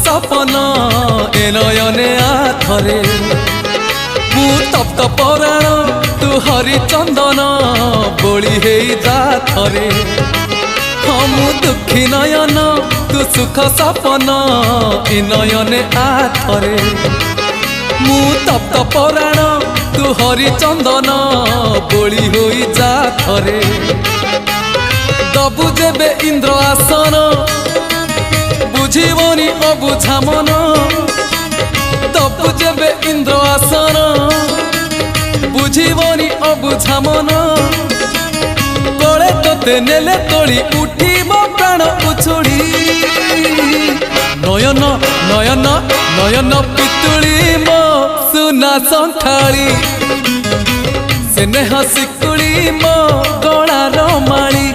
सपन ए नयने आथरे मु तप्त पराण तू हरिचंदन बोली हे जा थरे हाँ मु दुखी नयन तू सुख सपन ए नयने आथरे मु तप्त पराण तू हरिचंदन बोली होई जा थरे दबु जेबे इंद्र आसन बुझीबनी अबुझा मन दबु जेबे इंद्र आसन बुझीबनी अबुझा मन तोले तोते नेले तोली उठीब प्राण उछुड़ी नयन नयन नयन पितुड़ी मो सुना संथाली स्नेह शिकुड़ी मो गलार माली